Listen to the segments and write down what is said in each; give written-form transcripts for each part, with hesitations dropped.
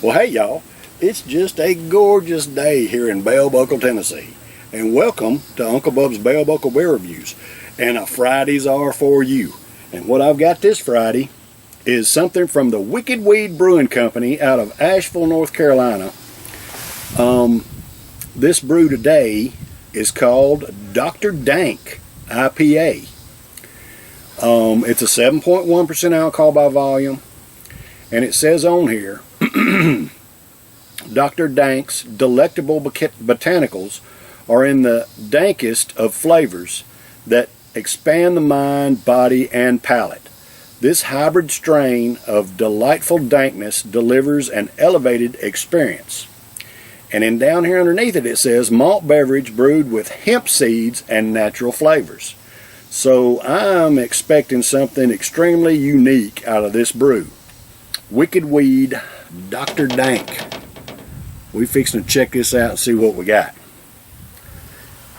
Well, hey y'all, it's just a gorgeous day here in Bell Buckle, Tennessee, and welcome to Uncle Bub's Bell Buckle Beer Reviews and a Friday's R4U. And what I've got this Friday is something from the Wicked Weed Brewing Company out of Asheville, North Carolina. This brew today is called Dr. Dank IPA. It's a 7.1% alcohol by volume, and it says on here, Dr. Dank's delectable botanicals are in the dankest of flavors that expand the mind, body, and palate. This hybrid strain of delightful dankness delivers an elevated experience. And then down here underneath it says malt beverage brewed with hemp seeds and natural flavors. So I'm expecting something extremely unique out of this brew. Wicked Weed Dr. Dank. We fixing to check this out and see what we got.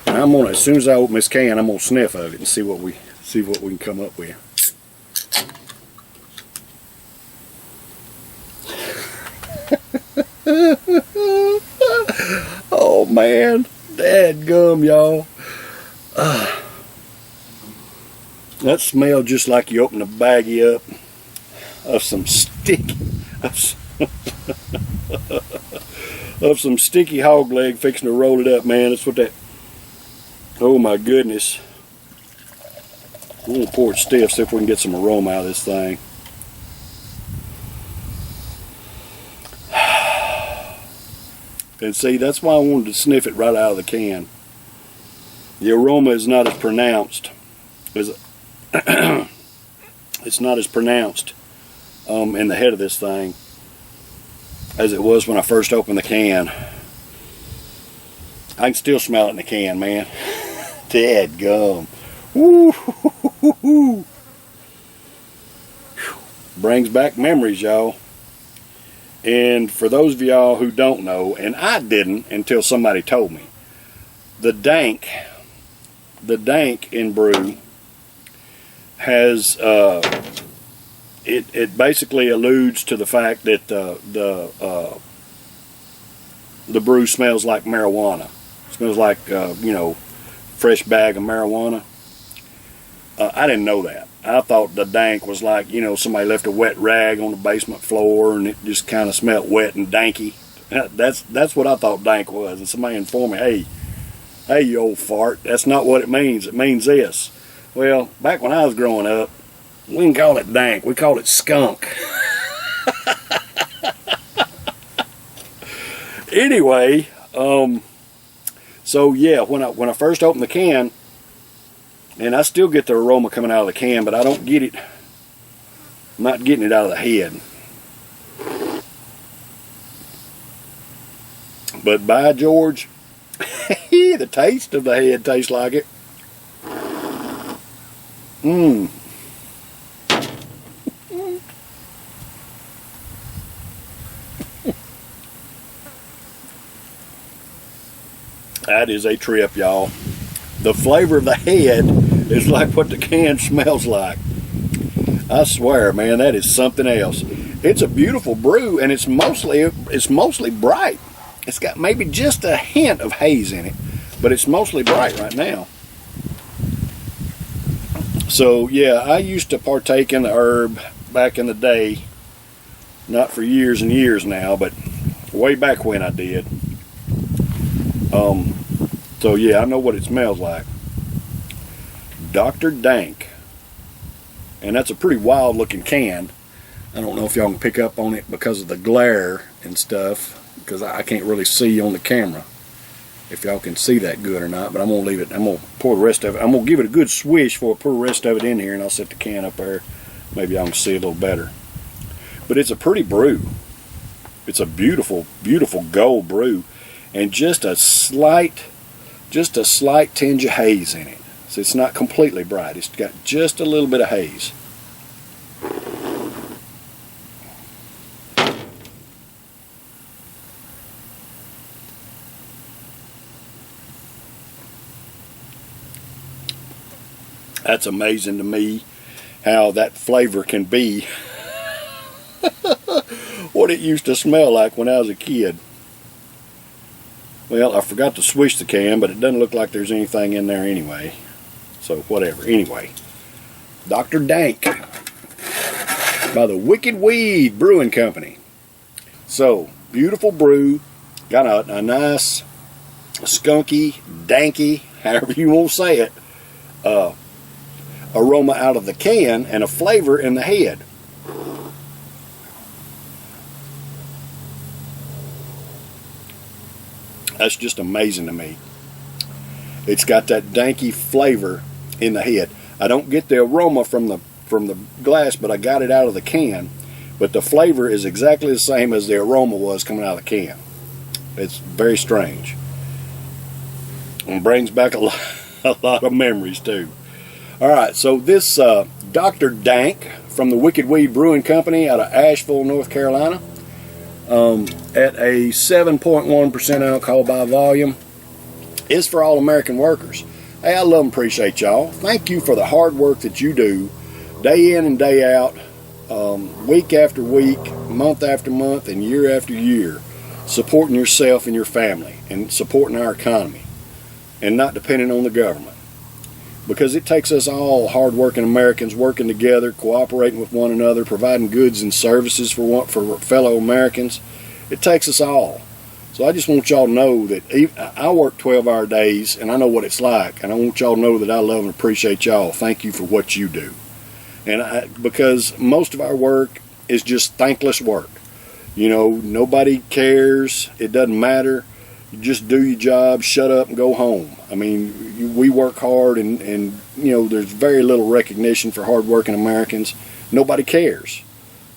And I'm gonna, as soon as I open this can, I'm gonna sniff of it and see what we can come up with. Oh man, dadgum, y'all. That smells just like you open a baggie up of some sticky of some sticky hog leg fixing to roll it up, man. That's what that, oh my goodness. I'm gonna pour it stiff, see if we can get some aroma out of this thing. And see, that's why I wanted to sniff it right out of the can. The aroma is not as pronounced as it's not as pronounced in the head of this thing as it was when I first opened the can. I can still smell it in the can, man. Dadgum. Woo. Brings back memories, y'all. And for those of y'all who don't know, and I didn't until somebody told me, the dank in brew has it basically alludes to the fact that the brew smells like marijuana. It smells like fresh bag of marijuana. I didn't know that. I thought the dank was like, somebody left a wet rag on the basement floor and it just kind of smelled wet and danky. That's what I thought dank was. And somebody informed me, hey, you old fart, that's not what it means. It means this. Well, back when I was growing up, we didn't call it dank. We called it skunk. Anyway, so yeah, when I first opened the can, and I still get the aroma coming out of the can, but I don't get it. I'm not getting it out of the head. But by George, the taste of the head tastes like it. That is a trip, y'all. The flavor of the head is like what the can smells like. I swear, man, that is something else. It's a beautiful brew, and it's mostly bright. It's got maybe just a hint of haze in it, but it's mostly bright right now. So yeah, I used to partake in the herb back in the day, not for years and years now, but way back when I did. So yeah, I know what it smells like. Dr. Dank. And that's a pretty wild looking can. I don't know if y'all can pick up on it because of the glare and stuff, because I can't really see on the camera if y'all can see that good or not, but I'm going to leave it. I'm going to pour the rest of it. I'm going to give it a good swish before I pour the rest of it in here, and I'll set the can up there. Maybe y'all can see a little better. But it's a pretty brew. It's a beautiful, beautiful gold brew, and just a slight tinge of haze in it. So it's not completely bright. It's got just a little bit of haze. That's amazing to me how that flavor can be what what it used to smell like when I was a kid. Well, I forgot to swish the can, but it doesn't look like there's anything in there anyway. So whatever. Anyway, Dr. Dank by the Wicked Weed Brewing Company. So, beautiful brew. Got a nice, skunky, danky, however you want to say it, aroma out of the can and a flavor in the head. That's just amazing to me. It's got that danky flavor in the head. I don't get the aroma from the glass, but I got it out of the can. But the flavor is exactly the same as the aroma was coming out of the can. It's very strange. And brings back a lot of memories too. Alright, so this Dr. Dank from the Wicked Weed Brewing Company out of Asheville, North Carolina, at a 7.1% alcohol by volume, is for all American workers. Hey, I love and appreciate y'all. Thank you for the hard work that you do day in and day out, week after week, month after month, and year after year, supporting yourself and your family and supporting our economy and not depending on the government. Because it takes us all hard-working Americans working together, cooperating with one another, providing goods and services for fellow Americans. It takes us all. So I just want y'all to know that I work 12-hour days, and I know what it's like. And I want y'all to know that I love and appreciate y'all. Thank you for what you do. And because most of our work is just thankless work. You know, nobody cares. It doesn't matter. You just do your job, shut up, and go home. I mean, we work hard, and you know, there's very little recognition for hard-working Americans. Nobody cares.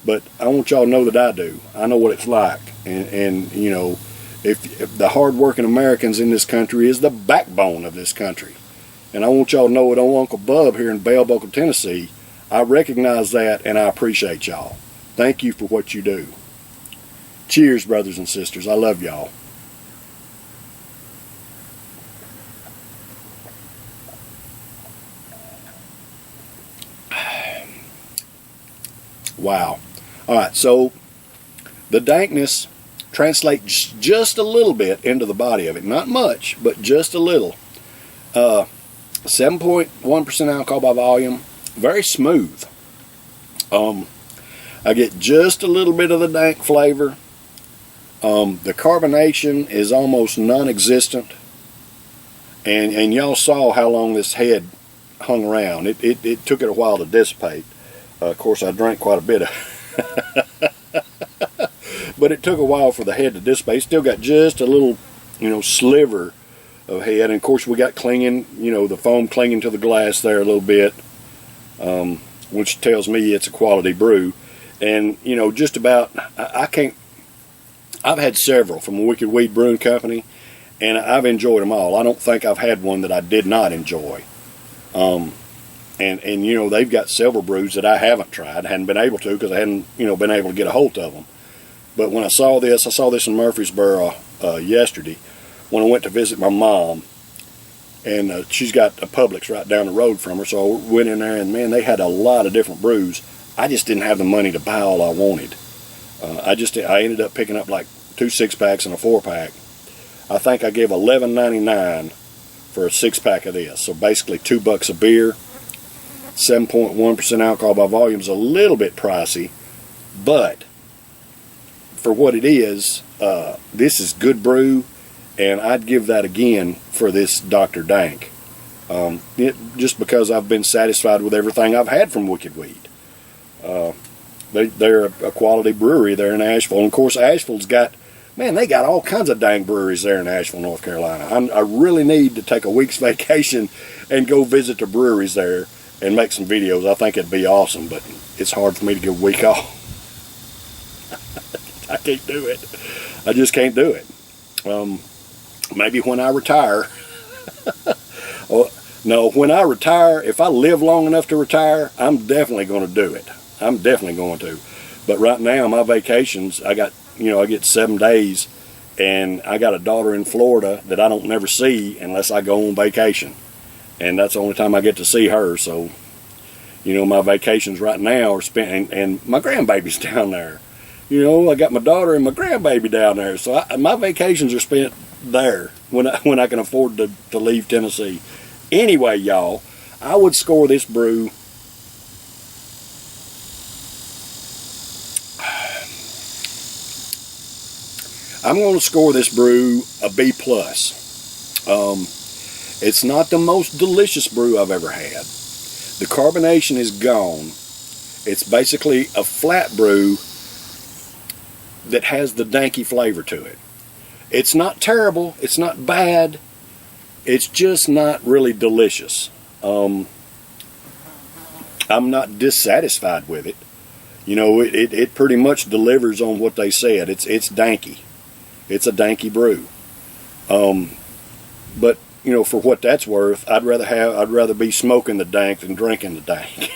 But I want y'all to know that I do. I know what it's like. And you know, if the hard-working Americans in this country is the backbone of this country. And I want y'all to know that on Uncle Bub here in Bell Buckle, Tennessee, I recognize that, and I appreciate y'all. Thank you for what you do. Cheers, brothers and sisters. I love y'all. Wow. Alright, so the dankness translates just a little bit into the body of it. Not much, but just a little. 7.1% alcohol by volume. Very smooth. I get just a little bit of the dank flavor. The carbonation is almost non-existent. And y'all saw how long this head hung around. It took it a while to dissipate. Of course, I drank quite a bit of but it took a while for the head to dissipate. Still got just a little, you know, sliver of head. And of course, we got clinging, you know, the foam clinging to the glass there a little bit, which tells me it's a quality brew. And, you know, just about, I've had several from the Wicked Weed Brewing Company, and I've enjoyed them all. I don't think I've had one that I did not enjoy. And you know, they've got several brews that I haven't tried, hadn't been able to because I hadn't, you know, been able to get a hold of them. But when I saw this in Murfreesboro yesterday when I went to visit my mom, and she's got a Publix right down the road from her, so I went in there, and man, they had a lot of different brews. I just didn't have the money to buy all I wanted. I ended up picking up like 2 6-packs and a 4-pack. I think I gave $11.99 for a 6-pack of this. So basically $2 a beer. 7.1% alcohol by volume is a little bit pricey, but for what it is, this is good brew, and I'd give that again for this Dr. Dank. Just because I've been satisfied with everything I've had from Wicked Weed. They're a quality brewery there in Asheville. And of course, Asheville's got, man, they got all kinds of dang breweries there in Asheville, North Carolina. I really need to take a week's vacation and go visit the breweries there and make some videos. I think it'd be awesome, but it's hard for me to get a week off. I can't do it. I just can't do it. Maybe when I retire. No, when I retire, if I live long enough to retire, I'm definitely going to do it. I'm definitely going to. But right now, my vacations, I get 7 days, and I got a daughter in Florida that I don't never see unless I go on vacation. And that's the only time I get to see her. So, you know, my vacations right now are spent, and my grandbaby's down there. You know, I got my daughter and my grandbaby down there, so my vacations are spent there when I can afford to leave Tennessee. Anyway, y'all, I would score this brew I'm going to score this brew a B+. It's not the most delicious brew I've ever had. The carbonation is gone. It's basically a flat brew that has the danky flavor to it. It's not terrible. It's not bad. It's just not really delicious. I'm not dissatisfied with it. You know, it pretty much delivers on what they said. It's danky. It's a danky brew. But you know, for what that's worth, I'd rather be smoking the dank than drinking the dank.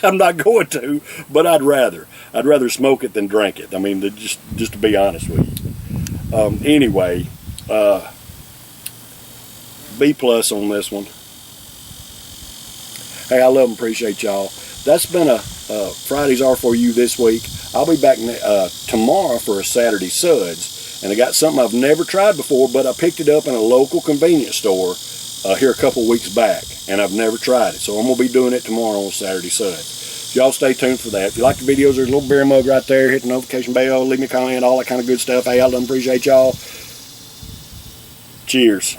I'm not going to, but I'd rather smoke it than drink it. I mean, just to be honest with you. Anyway, B+ on this one. Hey, I love and appreciate y'all. That's been a Friday's R4U this week. I'll be back tomorrow for a Saturday Suds, and I got something I've never tried before, but I picked it up in a local convenience store here a couple weeks back, and I've never tried it, so I'm going to be doing it tomorrow on Saturday Suds. Y'all stay tuned for that. If you like the videos, there's a little beer mug right there. Hit the notification bell, leave me a comment, all that kind of good stuff. Hey, I love and appreciate y'all. Cheers.